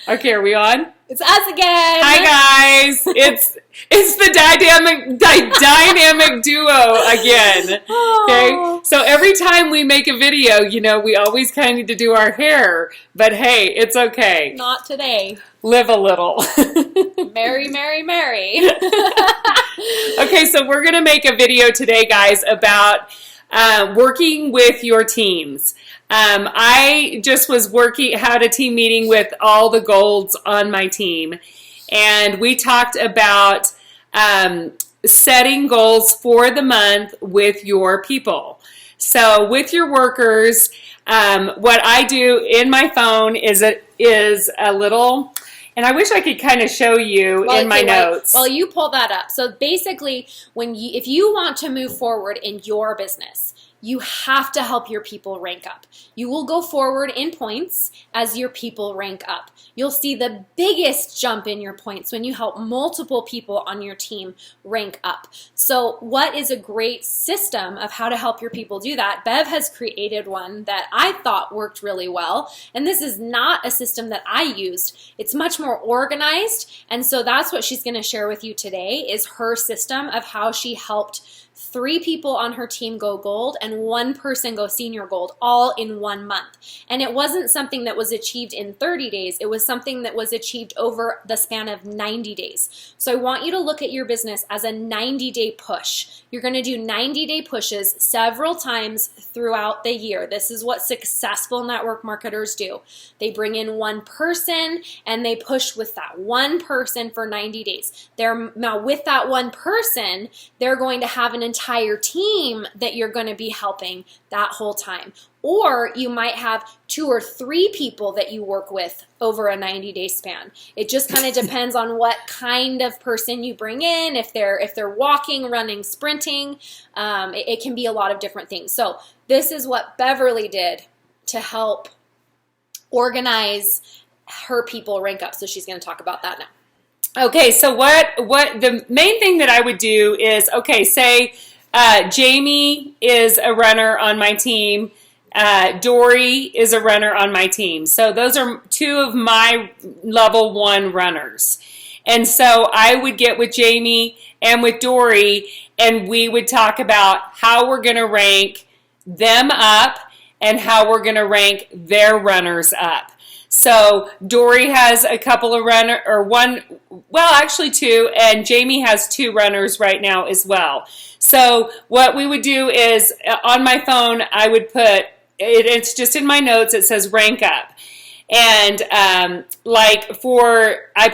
Okay, are we on? It's us again. Hi guys. It's the dynamic duo again. Okay. So every time we make a video, we always kind of need to do our hair. But hey, it's okay. Not today. Live a little. Merry, merry, merry. Okay, so we're going to make a video today, guys, about working with your teams. I just had a team meeting with all the golds on my team, and we talked about setting goals for the month with your people. So with your workers, what I do in my phone is a little, and I wish I could kind of show you in my notes. Well, you pull that up. So basically, if you want to move forward in your business, you have to help your people rank up. You will go forward in points as your people rank up. You'll see the biggest jump in your points when you help multiple people on your team rank up. So what is a great system of how to help your people do that? Bev has created one that I thought worked really well. And this is not a system that I used. It's much more organized. And so that's what she's going to share with you today is her system of how she helped 3 people on her team go gold and 1 person go senior gold all in 1 month. And it wasn't something that was achieved in 30 days. It was something that was achieved over the span of 90 days. So I want you to look at your business as a 90-day push. You're going to do 90-day pushes several times throughout the year. This is what successful network marketers do. They bring in 1 person and they push with that 1 person for 90 days. Now with that 1 person, they're going to have an entire team that you're going to be helping that whole time. Or you might have 2 or 3 people that you work with over a 90-day span. It just kind of depends on what kind of person you bring in. If they're walking, running, sprinting, it can be a lot of different things. So this is what Beverly did to help organize her people rank up. So she's going to talk about that now. Okay, so what the main thing that I would do is, okay, say Jamie is a runner on my team, Dory is a runner on my team. So those are 2 of my level 1 runners. And so I would get with Jamie and with Dory, and we would talk about how we're going to rank them up and how we're going to rank their runners up. So Dory has a couple of actually 2, and Jamie has 2 runners right now as well. So what we would do is on my phone, I would put, it's just in my notes, it says rank up. And I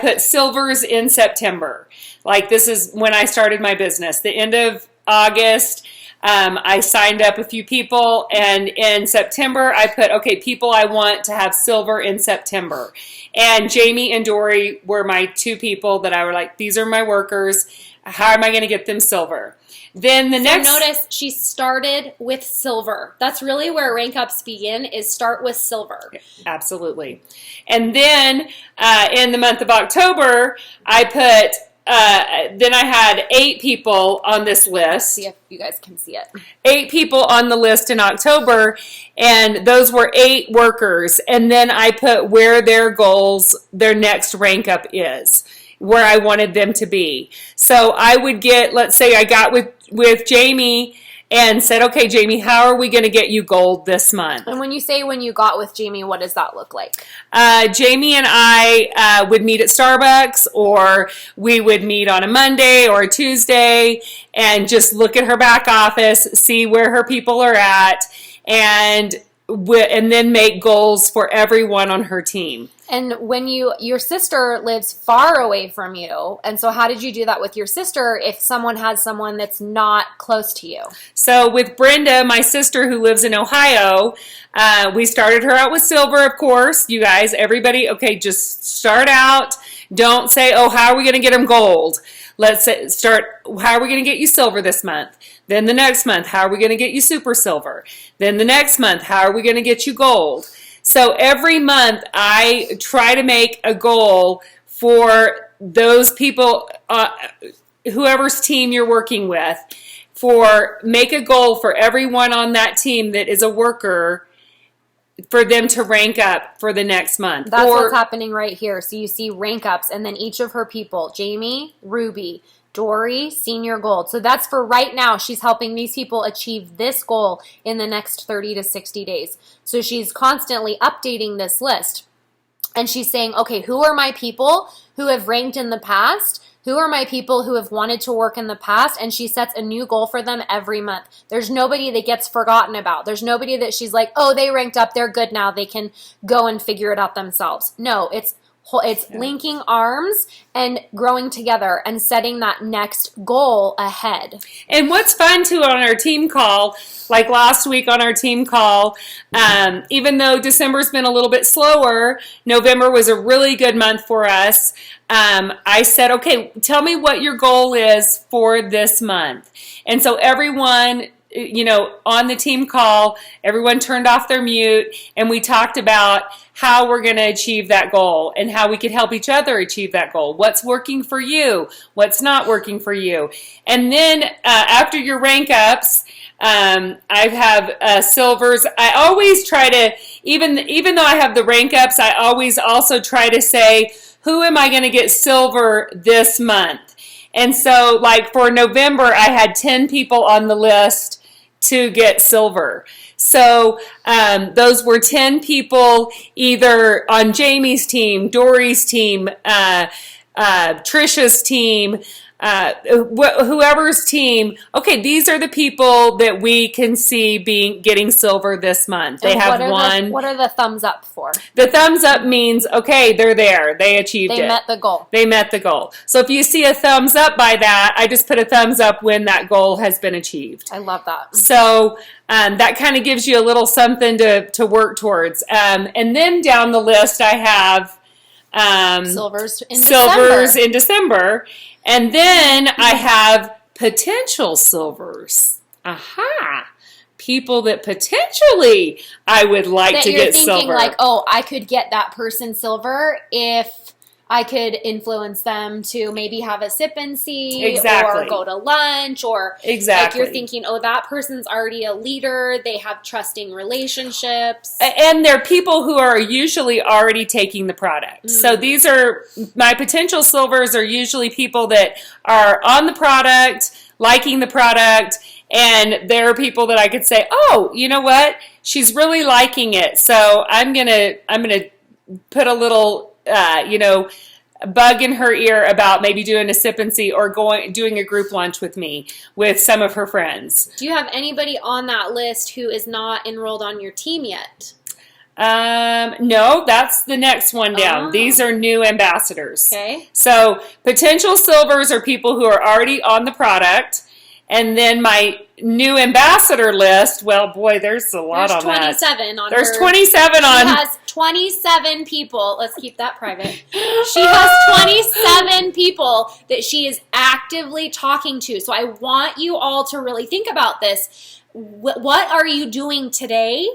put silvers in September. Like this is when I started my business, the end of August. I signed up a few people, and in September I put, okay, people I want to have silver in September. And Jamie and Dory were my 2 people that I were like, these are my workers. How am I going to get them silver? Then notice she started with silver. That's really where rank ups begin, is start with silver. Absolutely. And then in the month of October, I put, then I had 8 people on this list. See if you guys can see it. 8 people on the list in October, and those were 8 workers. And then I put where their goals, their next rank up is, where I wanted them to be. So I would get, let's say I got with Jamie and said, okay, Jamie, how are we going to get you gold this month? And when you say when you got with Jamie, what does that look like? Jamie and I would meet at Starbucks, or we would meet on a Monday or a Tuesday and just look at her back office, see where her people are at, and then make goals for everyone on her team. And when your sister lives far away from you, and so how did you do that with your sister if someone has someone that's not close to you? So with Brenda, my sister who lives in Ohio, we started her out with silver, of course. You guys, everybody, okay, just start out. Don't say, oh, how are we going to get them gold? Let's start, how are we going to get you silver this month? Then the next month, how are we going to get you super silver? Then the next month, how are we going to get you gold? So every month I try to make a goal for those people, whoever's team you're working with, make a goal for everyone on that team that is a worker for them to rank up for the next month. That's what's happening right here. So you see rank ups, and then each of her people, Jamie, Ruby, Dory, senior gold. So that's for right now. She's helping these people achieve this goal in the next 30 to 60 days. So she's constantly updating this list. And she's saying, okay, who are my people who have ranked in the past? Who are my people who have wanted to work in the past? And she sets a new goal for them every month. There's nobody that gets forgotten about. There's nobody that she's like, oh, they ranked up, they're good now, they can go and figure it out themselves. No, it's linking arms and growing together and setting that next goal ahead. And what's fun too on our team call, like last week on our team call, even though December's been a little bit slower, November was a really good month for us. I said, okay, tell me what your goal is for this month. And so everyone, on the team call, everyone turned off their mute, and we talked about how we're going to achieve that goal and how we could help each other achieve that goal. What's working for you? What's not working for you? And then after your rank ups, I have silvers. I always try to, even though I have the rank ups, I always also try to say, who am I going to get silver this month? And so like for November, I had 10 people on the list to get silver. So those were 10 people either on Jamie's team, Dory's team, Trisha's team, whoever's team. Okay, these are the people that we can see getting silver this month. They have one. What are the thumbs up for? The thumbs up means, okay, they're there. They achieved it. They met the goal. They met the goal. So if you see a thumbs up by that, I just put a thumbs up when that goal has been achieved. I love that. So that kind of gives you a little something to work towards. And then down the list, I have silvers in December. And then I have potential silvers. Aha. People that potentially I would like to get silver. That you're thinking like, oh, I could get that person silver if I could influence them to maybe have a sip and see, exactly, or go to lunch, or exactly, like you're thinking, oh, that person's already a leader, they have trusting relationships. And they're people who are usually already taking the product. So these are, my potential silvers are usually people that are on the product, liking the product, and there are people that I could say, oh, you know what? She's really liking it. So I'm gonna put a little bug in her ear about maybe doing a sip and see or doing a group lunch with me with some of her friends. Do you have anybody on that list who is not enrolled on your team yet? No, that's the next one down. Oh. These are new ambassadors. Okay. So potential silvers are people who are already on the product. And then my new ambassador list, well, boy, there's a lot on that. There's 27 on There's her. 27 on. She has 27 people. Let's keep that private. She has 27 people that she is actively talking to. So I want you all to really think about this. What are you doing today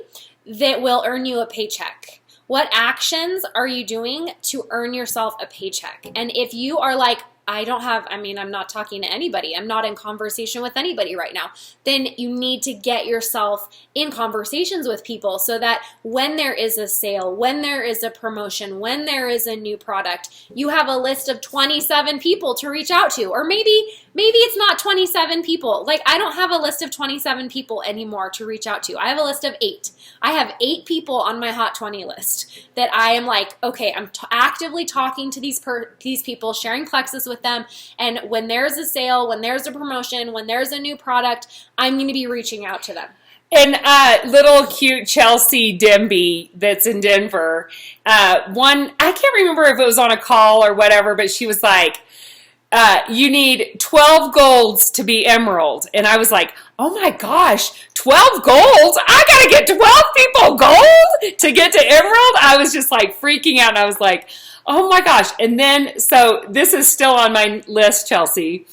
that will earn you a paycheck? What actions are you doing to earn yourself a paycheck? And if you are like, I'm not talking to anybody, I'm not in conversation with anybody right now, then you need to get yourself in conversations with people so that when there is a sale, when there is a promotion, when there is a new product, you have a list of 27 people to reach out to. Or maybe it's not 27 people. Like, I don't have a list of 27 people anymore to reach out to. I have a list of 8. I have 8 people on my Hot 20 list that I am like, okay, I'm actively talking to these people, sharing Plexus with them, and when there's a sale, when there's a promotion, when there's a new product, I'm going to be reaching out to them. And little cute Chelsea Demby that's in Denver, I can't remember if it was on a call or whatever, but she was like, you need 12 golds to be emerald. And I was like, oh my gosh, 12 golds? I got to get 12 people gold to get to emerald? I was just like freaking out. And I was like, oh my gosh. And then, so this is still on my list, Chelsea.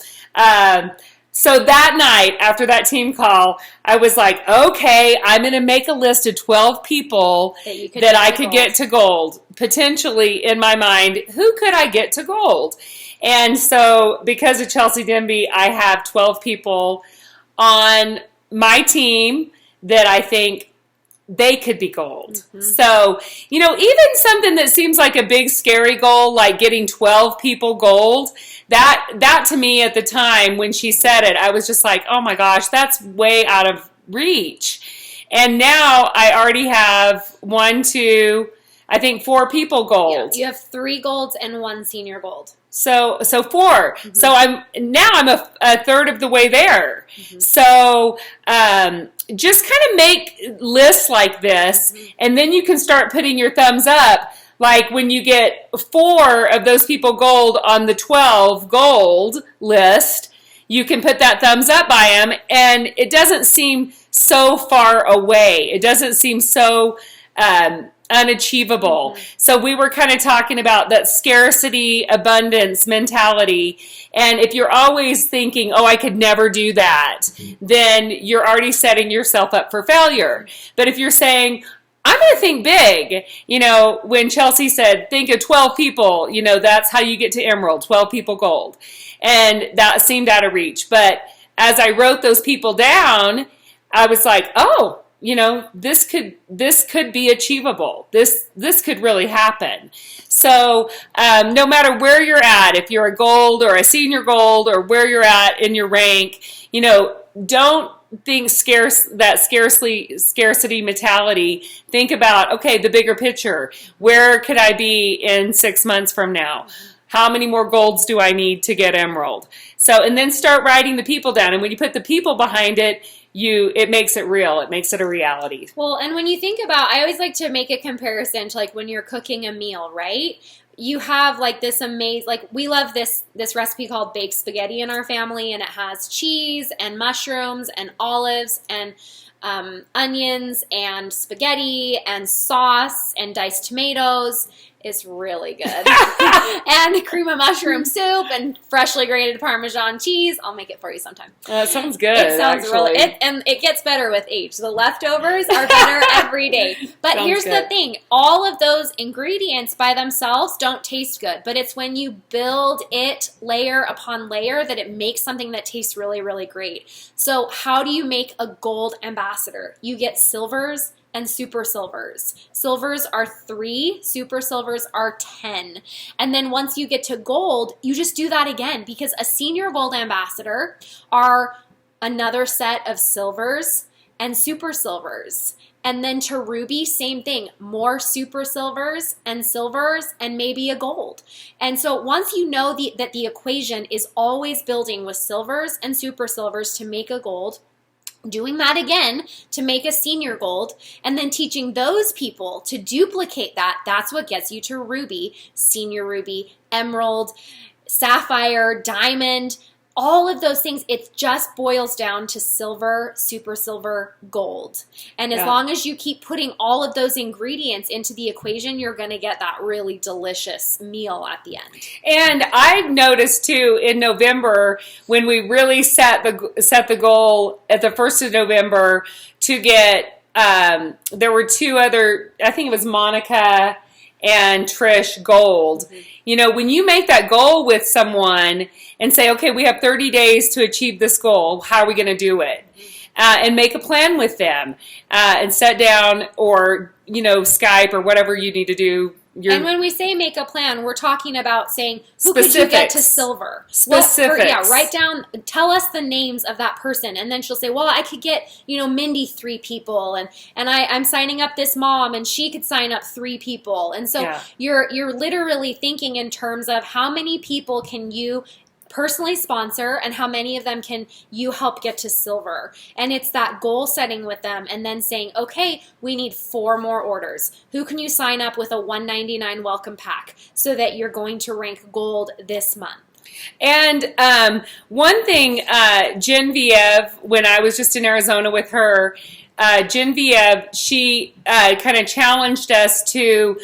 So that night, after that team call, I was like, okay, I'm going to make a list of 12 people that I could get to gold. Potentially, in my mind, who could I get to gold? And so, because of Chelsea Demby, I have 12 people on my team that I think they could be gold. So, even something that seems like a big scary goal, like getting 12 people gold, that to me at the time when she said it, I was just like, oh my gosh, that's way out of reach. And now I already have 4 people gold. Yeah, you have 3 golds and 1 senior gold. So 4. So I'm a third of the way there. So just kind of make lists like this, and then you can start putting your thumbs up. Like when you get 4 of those people gold on the 12 gold list, you can put that thumbs up by them, and it doesn't seem so far away. It doesn't seem so unachievable. So we were kind of talking about that scarcity abundance mentality, and if you're always thinking, oh, I could never do that, then you're already setting yourself up for failure. But if you're saying, I'm going to think big, when Chelsea said think of 12 people, that's how you get to emerald, 12 people gold, and that seemed out of reach. But as I wrote those people down, I was like, oh, this could be achievable. This could really happen. So no matter where you're at, if you're a gold or a senior gold or where you're at in your rank, don't think scarcity mentality. Think about, okay, the bigger picture. Where could I be in 6 months from now? How many more golds do I need to get emerald? So, and then start writing the people down. And when you put the people behind it, it makes it real. It makes it a reality. Well, and when you think about, I always like to make a comparison to like when you're cooking a meal, right? You have like this amazing, like we love this recipe called baked spaghetti in our family, and it has cheese and mushrooms and olives and onions and spaghetti and sauce and diced tomatoes. It's really good. And cream of mushroom soup and freshly grated Parmesan cheese. I'll make it for you sometime. That sounds good. It sounds really, and it gets better with age. The leftovers are better every day. But Sounds here's good. the thing. All of those ingredients by themselves don't taste good. But it's when you build it layer upon layer that it makes something that tastes really, really great. So how do you make a gold ambassador? You get silvers and super silvers. Silvers are 3, super silvers are 10. And then once you get to gold, you just do that again, because a senior gold ambassador are another set of silvers and super silvers. And then to ruby, same thing, more super silvers and maybe a gold. And so once you know that the equation is always building with silvers and super silvers to make a gold, doing that again to make a senior gold, and then teaching those people to duplicate that, that's what gets you to ruby, senior ruby, emerald, sapphire, diamond, all of those things. It just boils down to silver, super silver, gold. And as long as you keep putting all of those ingredients into the equation, you're going to get that really delicious meal at the end. And I've noticed too in November, when we really set the goal at the 1st of November to get, there were 2 other, I think it was Monica and Trish gold. When you make that goal with someone and say, okay, we have 30 days to achieve this goal, how are we going to do it? And make a plan with them and sit down or, Skype or whatever you need to do. And when we say make a plan, we're talking about saying, who could you get to silver? Specifics. Write down, tell us the names of that person. And then she'll say, well, I could get, Mindy 3 people. And I'm signing up this mom, and she could sign up 3 people. And so you're literally thinking in terms of how many people can you personally sponsor, and how many of them can you help get to silver. And it's that goal setting with them, and then saying, okay, we need 4 more orders. Who can you sign up with a $199 welcome pack so that you're going to rank gold this month? And one thing, Genevieve, when I was just in Arizona with her, Genevieve, she kind of challenged us to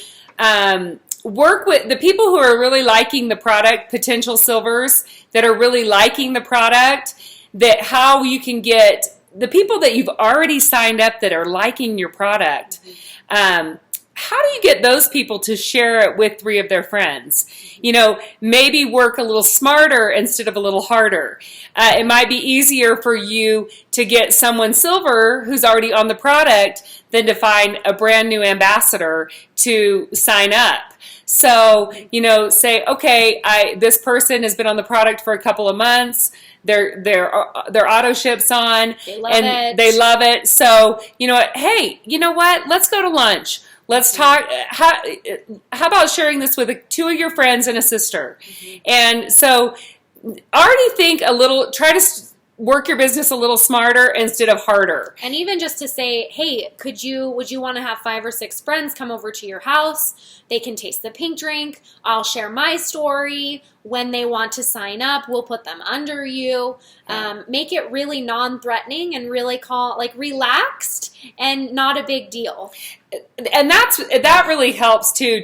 work with the people who are really liking the product, potential silvers that are really liking the product, that how you can get the people that you've already signed up that are liking your product, how do you get those people to share it with 3 of their friends? Maybe work a little smarter instead of a little harder. It might be easier for you to get someone silver who's already on the product than to find a brand new ambassador to sign up. So, say, okay, this person has been on the product for a couple of months. Their auto ships on, They love it. So, hey, you know what? Let's go to lunch. Let's talk. How about sharing this with 2 of your friends and a sister? And so already try to work your business a little smarter instead of harder. And even just to say, hey, would you want to have 5 or 6 friends come over to your house? They can taste the pink drink. I'll share my story. When they want to sign up, we'll put them under you. Make it really non-threatening and really relaxed and not a big deal. And that really helps too,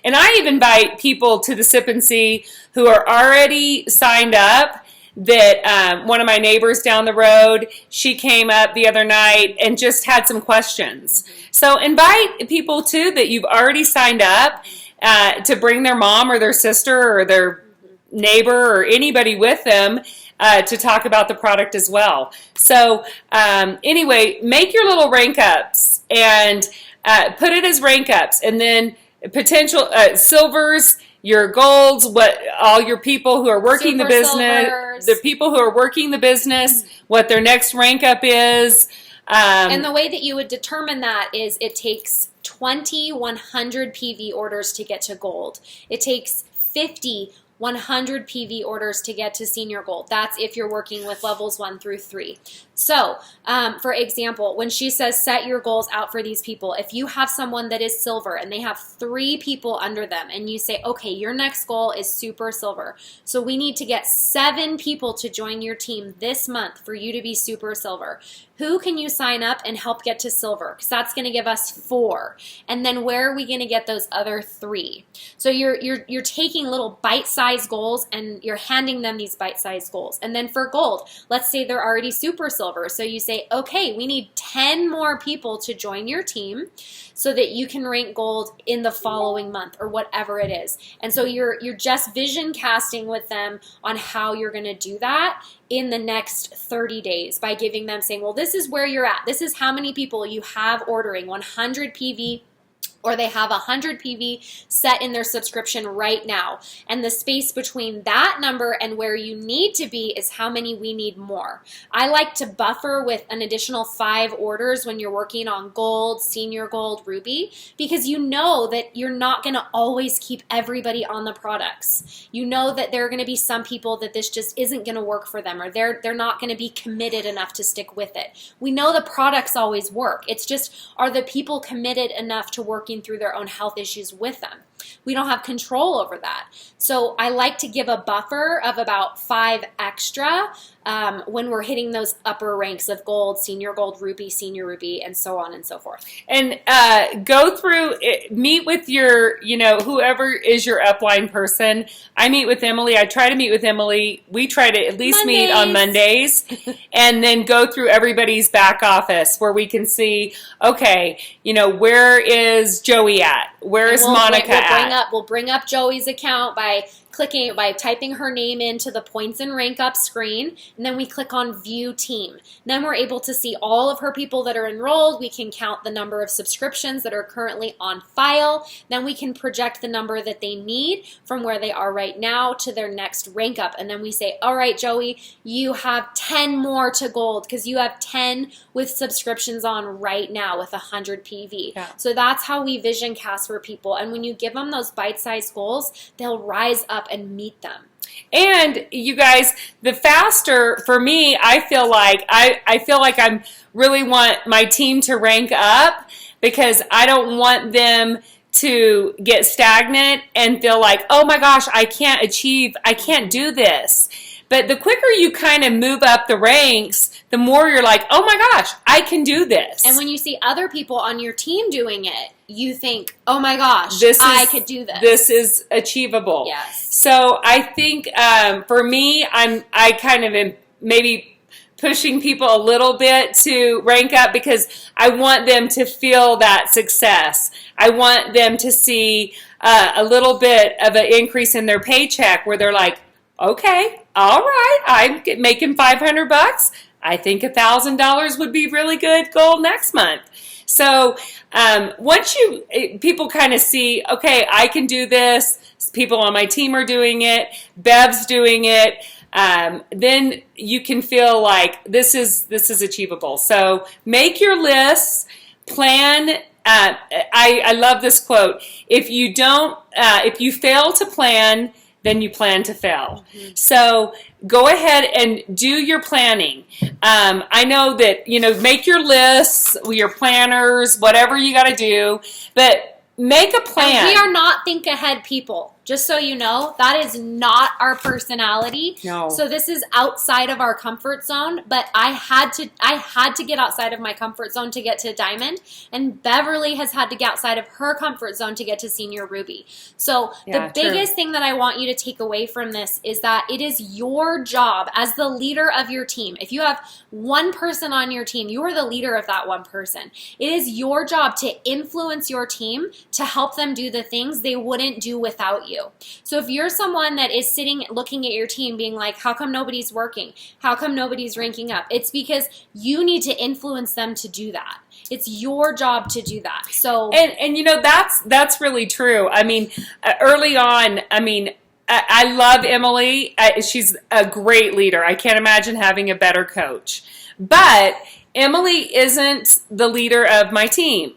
and I even invite people to the Sip and See who are already signed up. That one of my neighbors down the road, she came up the other night and just had some questions. So invite people too that you've already signed up to bring their mom or their sister or their neighbor or anybody with them to talk about the product as well. So anyway, make your little rank ups and put it as rank ups, and then potential silvers, your golds, all your people who are working the business, the people who are working the business, what their next rank up is. And the way that you would determine that is it takes 20 100 PV orders to get to gold. It takes 50 100 PV orders to get to senior gold. That's if you're working with levels 1 through 3. So, for example, when she says set your goals out for these people, if you have someone that is silver and they have 3 people under them and you say, okay, your next goal is super silver. So we need to get 7 people to join your team this month for you to be super silver. Who can you sign up and help get to silver? Because that's going to give us 4. And then where are we going to get those other 3? So you're taking little bite-sized goals and you're handing them these bite-sized goals. And then for gold, let's say they're already super silver. So you say, okay, we need 10 more people to join your team so that you can rank gold in the following month or whatever it is. And so you're just vision casting with them on how you're going to do that in the next 30 days by giving them, saying, well, this is where you're at. This is how many people you have ordering 100 PV, or they have 100 PV set in their subscription right now. And the space between that number and where you need to be is how many we need more. I like to buffer with an additional 5 orders when you're working on gold, senior gold, ruby, because you know that you're not going to always keep everybody on the products. You know that there are going to be some people that this just isn't going to work for them, or they're not going to be committed enough to stick with it. We know the products always work. It's just, are the people committed enough to working through their own health issues with them? We don't have control over that. So I like to give a buffer of about 5 extra when we're hitting those upper ranks of gold, senior gold, ruby, senior ruby, and so on and so forth. And go through, meet with your, whoever is your upline person. I meet with Emily. I try to meet with Emily. We try to at least meet on Mondays and then go through everybody's back office where we can see, okay, where is Joey at? Where is Monica at? We'll bring up Joey's account by typing her name into the points and rank up screen, and then we click on view team. Then we're able to see all of her people that are enrolled. We can count the number of subscriptions that are currently on file. Then we can project the number that they need from where they are right now to their next rank up. And then we say, all right, Joey, you have 10 more to gold because you have 10 with subscriptions on right now with 100 PV. Yeah. So that's how we vision cast for people. And when you give them those bite-sized goals, they'll rise up and meet them. And you guys, the faster, for me, I feel like I'm really want my team to rank up because I don't want them to get stagnant and feel like, oh my gosh, I can't do this. But the quicker you kind of move up the ranks, the more you're like, oh my gosh, I can do this. And when you see other people on your team doing it, you think, oh my gosh, I could do this. This is achievable. Yes. So I think for me, I kind of am maybe pushing people a little bit to rank up because I want them to feel that success. I want them to see a little bit of an increase in their paycheck where they're like, okay, all right, I'm making $500. I think $1,000 would be really good goal next month. So once people kind of see, okay, I can do this. People on my team are doing it. Bev's doing it. Then you can feel like this is achievable. So make your lists, plan. I love this quote. If you fail to plan, then you plan to fail. Mm-hmm. So go ahead and do your planning. I know that, make your lists, your planners, whatever you got to do, but make a plan. And we are not think ahead people. Just so you know, that is not our personality. No. So this is outside of our comfort zone, but I had to get outside of my comfort zone to get to Diamond, and Beverly has had to get outside of her comfort zone to get to Senior Ruby. So the biggest thing that I want you to take away from this is that it is your job as the leader of your team. If you have one person on your team, you are the leader of that one person. It is your job to influence your team to help them do the things they wouldn't do without you. So if you're someone that is sitting looking at your team being like, how come nobody's working? How come nobody's ranking up? It's because you need to influence them to do that. It's your job to do that. So and that's really true. I mean, early on, I love Emily. She's a great leader. I can't imagine having a better coach. But Emily isn't the leader of my team.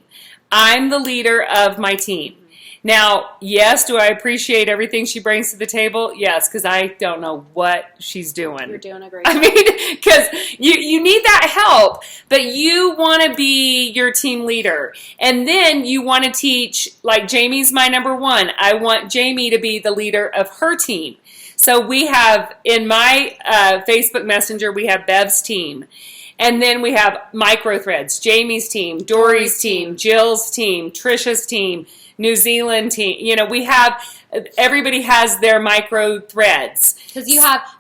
I'm the leader of my team. Now, yes, do I appreciate everything she brings to the table? Yes, because I don't know what she's doing. You're doing a great job. Because you need that help, but you want to be your team leader. And then you want to teach, like Jamie's my number one. I want Jamie to be the leader of her team. So we have, in my Facebook Messenger, we have Bev's team. And then we have micro threads, Jamie's team, Dory's team, Jill's team, Trisha's team, New Zealand team. Everybody has their micro threads. Because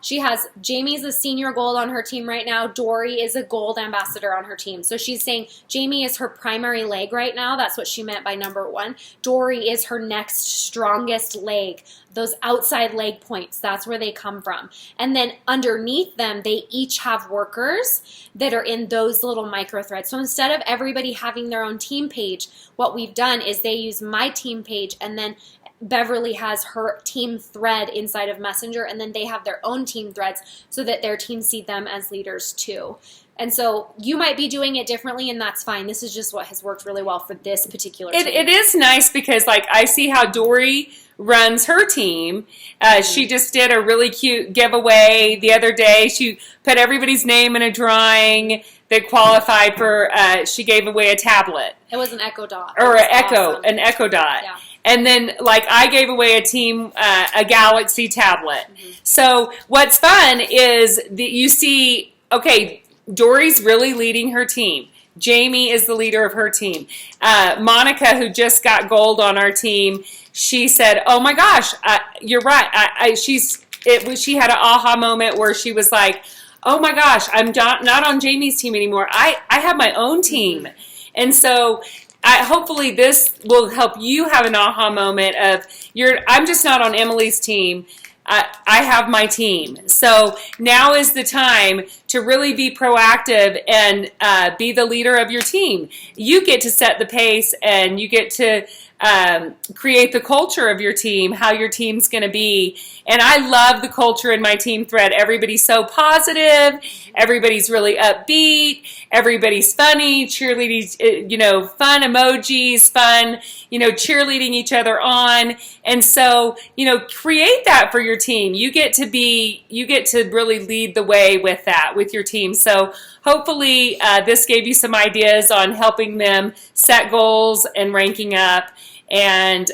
she has Jamie's a senior gold on her team right now. Dory is a gold ambassador on her team. So she's saying Jamie is her primary leg right now. That's what she meant by number one. Dory is her next strongest leg. Those outside leg points, that's where they come from. And then underneath them, they each have workers that are in those little micro threads. So instead of everybody having their own team page, what we've done is they use my team page, and then Beverly has her team thread inside of Messenger, and then they have their own team threads so that their team see them as leaders too. And so you might be doing it differently, and that's fine. This is just what has worked really well for this particular team. It is nice because, I see how Dory runs her team. She just did a really cute giveaway the other day. She put everybody's name in a drawing that qualified for, she gave away a tablet. It was an Echo Dot. Or an Echo Dot. Yeah. And then, I gave away a team a Galaxy tablet. Mm-hmm. So what's fun is that you see, okay, Dory's really leading her team. Jamie is the leader of her team. Monica, who just got gold on our team, she said, "Oh my gosh, you're right." She had an aha moment where she was like, "Oh my gosh, I'm not on Jamie's team anymore. I have my own team," and so. Hopefully this will help you have an aha moment of I'm just not on Emily's team. I have my team. So now is the time to really be proactive and be the leader of your team. You get to set the pace, and you get to create the culture of your team, how your team's going to be. And I love the culture in my team thread. Everybody's so positive. Everybody's really upbeat. Everybody's funny, cheerleading, fun emojis, fun, cheerleading each other on. And so, create that for your team. You get to really lead the way with that, with your team. So hopefully this gave you some ideas on helping them set goals and ranking up. And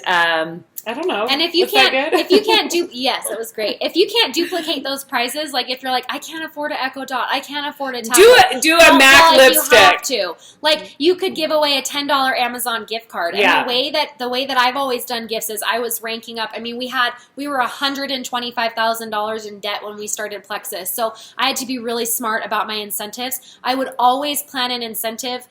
$100. I don't know. And if you Was that can't, good? if you can't do, yes, it was great. If you can't duplicate those prizes, like if you're like, I can't afford an Echo Dot, I can't afford a tablet. do a MAC You lipstick. have to. Like you could give away a $10 Amazon gift card. And Yeah. the way that I've always done gifts is I was ranking up. I mean, we were $125,000 in debt when we started Plexus, so I had to be really smart about my incentives. I would always plan an incentive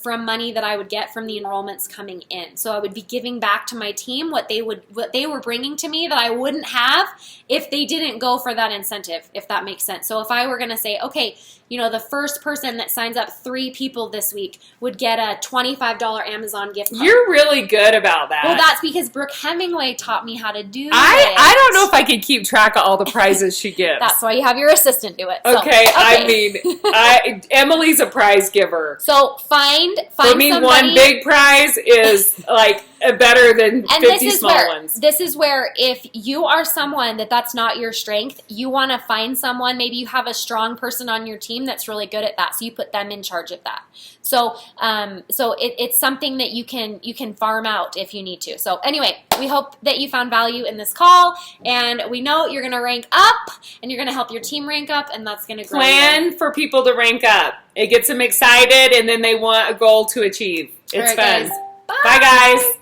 from money that I would get from the enrollments coming in. So I would be giving back to my team what they were bringing to me that I wouldn't have if they didn't go for that incentive, if that makes sense. So if I were going to say, okay, the first person that signs up 3 people this week would get a $25 Amazon gift card. You're really good about that. Well, that's because Brooke Hemingway taught me how to do I don't know if I can keep track of all the prizes she gives. That's why you have your assistant do it. So, okay, I mean, Emily's a prize giver. So find For me, somebody. one big prize is like better than 50 small ones. This is where if you are someone that's not your strength, you want to find someone, maybe you have a strong person on your team that's really good at that, so you put them in charge of that. So it's something that you can farm out if you need to. So anyway, we hope that you found value in this call, and we know you're going to rank up, and you're going to help your team rank up, and that's going to grow. Plan for people to rank up. It gets them excited, and then they want a goal to achieve. It's All right, fun. guys. Bye, guys.